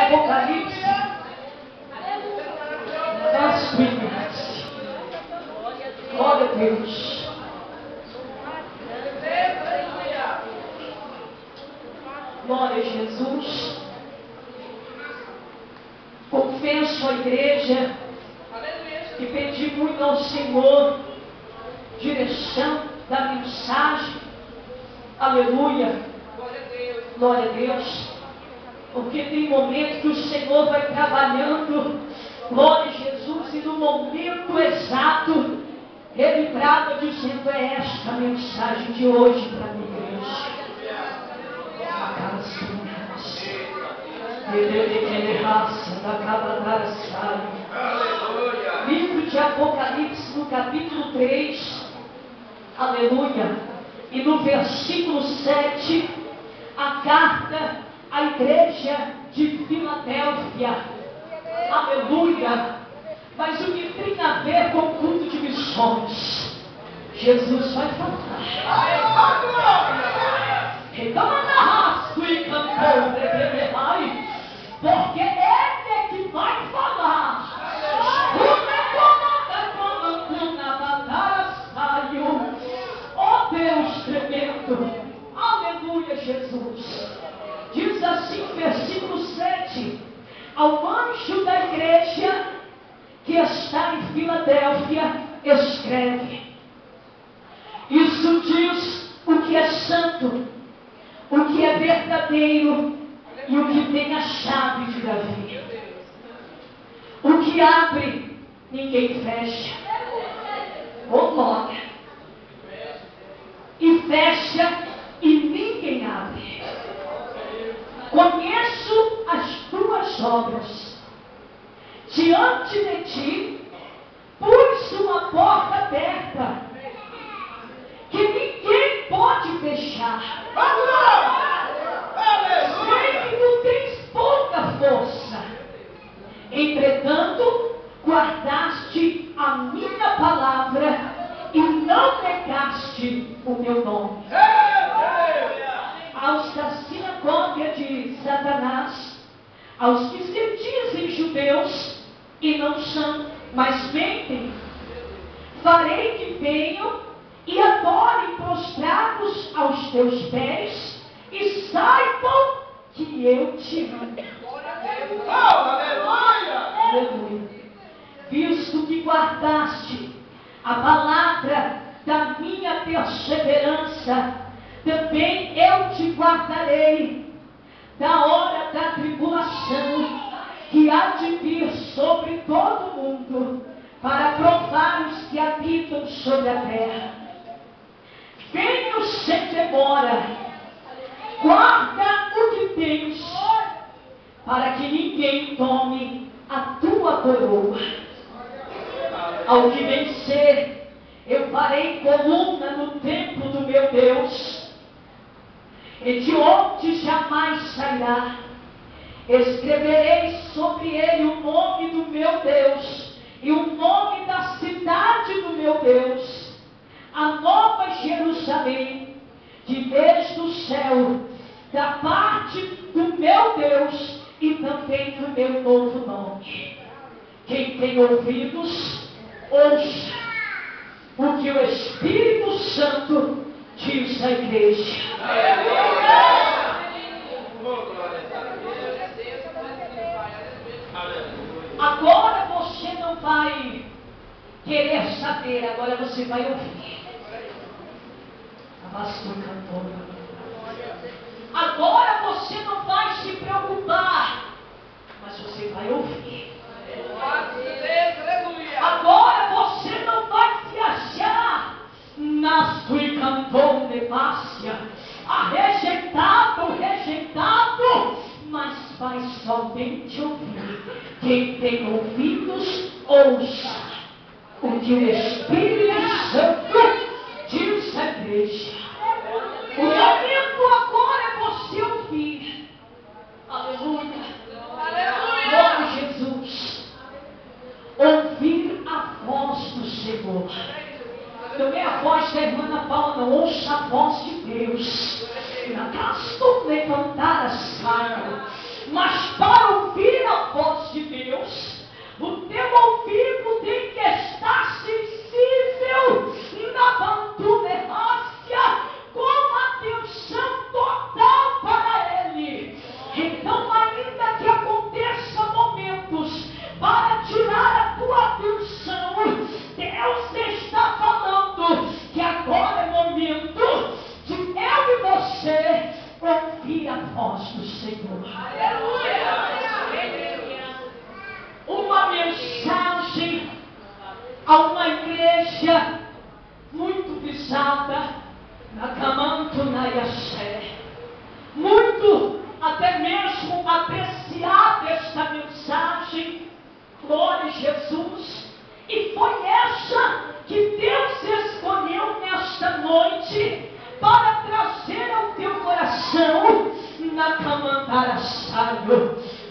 Apocalipse, das primeiras. Glória a Deus. Glória a Jesus. Confesso à igreja que pedi muito ao Senhor direção da mensagem. Aleluia. Glória a Deus. Porque tem momento que o Senhor vai trabalhando, glória a Jesus, e no momento exato, Ele trata dizendo: é esta a mensagem de hoje para a minha igreja. Livro de Apocalipse, no capítulo 3, aleluia, e no versículo 7, a carta à igreja de Filadélfia, aleluia. Mas o que tem a ver com o culto de missões, Jesus vai falar. Porque Ele é que vai falar. Oh Deus tremendo, aleluia, Jesus. Diz assim, versículo 7: ao anjo da igreja que está em Filadélfia, escreve. Isso diz o que é santo, o que é verdadeiro e o que tem a chave de Davi. O que abre, ninguém fecha. Oh glória. E fecha e ninguém abre. Conheço as tuas obras. Diante de ti pus uma porta aberta que ninguém pode fechar. Sei que tu tens pouca força. Entretanto, guardaste a minha palavra e não negaste o meu nome. Aos da sinagoga de Satanás, aos que se dizem judeus e não são, mas mentem, farei que venham e adorem prostrados aos teus pés e saibam que eu te amo. Aleluia. Visto que guardaste a palavra da minha perseverança, também eu te guardarei da hora da tribulação que há de vir sobre todo o mundo, para provar os que habitam sobre a terra. Venho sem demora, guarda o que tens, para que ninguém tome a tua coroa. Ao que vencer, eu farei coluna no templo do meu Deus, e de onde jamais sairá. Escreverei sobre ele o nome do meu Deus e o nome da cidade do meu Deus, a nova Jerusalém, de desde o céu, da parte do meu Deus e também do meu novo nome. Quem tem ouvidos, ouça o que o Espírito Santo diz à igreja. Agora você não vai querer saber, agora você vai ouvir. Agora você não vai se preocupar, mas você vai ouvir. Agora você não vai se achar rejeitado, mas vai somente ouvir. Quem tem ouvidos, ouça o que o Espírito Santo diz à igreja. O momento agora é você ouvir. Aleluia. Glória a Jesus. Ouvir a voz do Senhor. Não é a voz da irmã Ana Paula, não. Ouça a voz de Deus. Estou levantar a saia. Mas para ouvir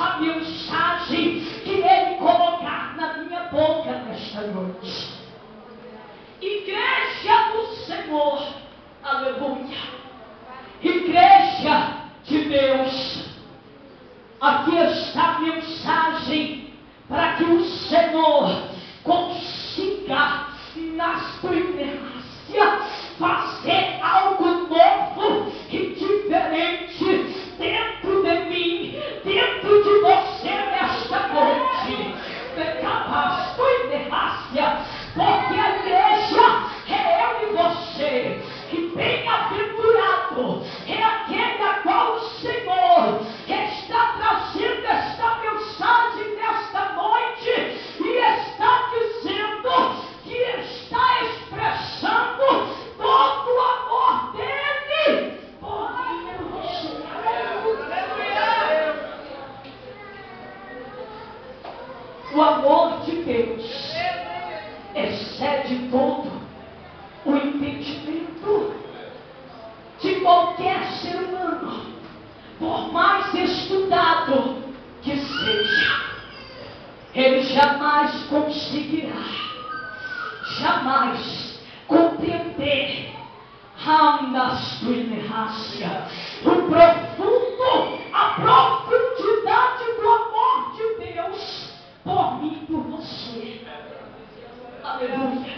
a mensagem que Ele colocar na minha boca nesta noite. Igreja do Senhor, aleluia, Igreja de Deus, aqui está a mensagem para que o Senhor consiga na sua inércia fazer algo novo e diferente dentro de mim, dentro de você nesta noite. Capaz sua inércia, porque a igreja é eu e você, que bem-aventurado é aquele a qual o Senhor está trazendo esta mensagem nesta noite e está dizendo que está expressando todo o amor dele por mim e por você. O amor de Deus excede todo o entendimento de qualquer ser humano, por mais estudado que seja. Ele jamais conseguirá, jamais compreender o profundo, a profundidade do amor de Deus por mim e por você. Aleluia.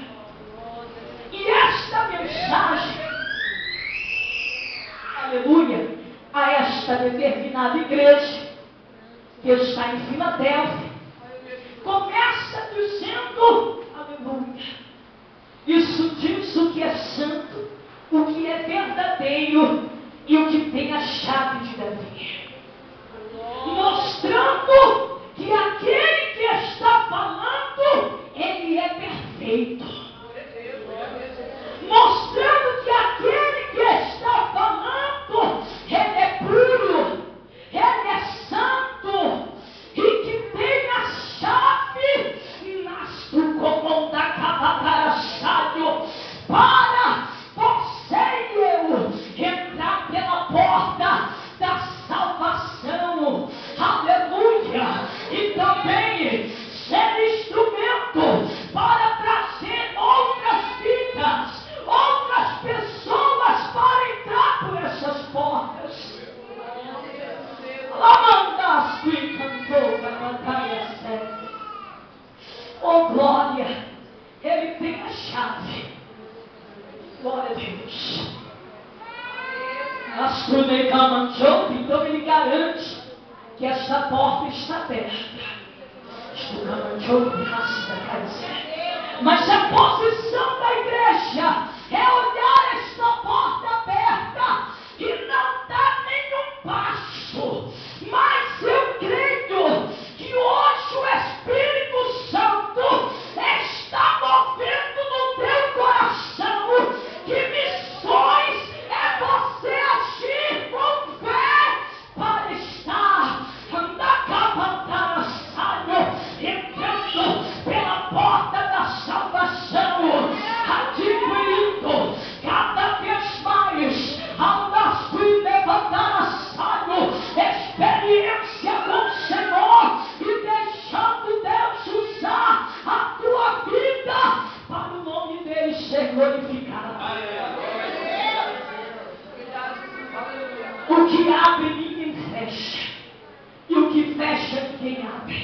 E esta mensagem, aleluia, a esta determinada igreja que está em Filadélfia, começa dizendo, aleluia, isso diz o que é santo, o que é verdadeiro e o que tem a chave de Davi, mostrando que aquele que está falando, ele é perfeito, mostrando que aquele que está falando, ele é puro, ele é santo e que tem a chave do comum da cavacarachado para você e eu entrar pela porta da salvação, aleluia, e também ser instrumento para trazer outras vidas, outras pessoas para entrar por essas portas. Lamandaste e cantou da batalha séria. Oh glória, ele tem a chave. Glória a Deus. Então ele garante que esta porta está aberta. Mas a posição da igreja é olhar esta porta aberta e não dar nenhum passo. Mas eu creio que hoje o Espírito Santo está movendo no teu coração que missões é você agir com fé para estar entrando pela porta da salvação, adquirindo cada vez mais experiência com o Senhor e deixando Deus usar a tua vida para o nome dele ser glorificado. O que abre ninguém fecha, e o que fecha ninguém abre.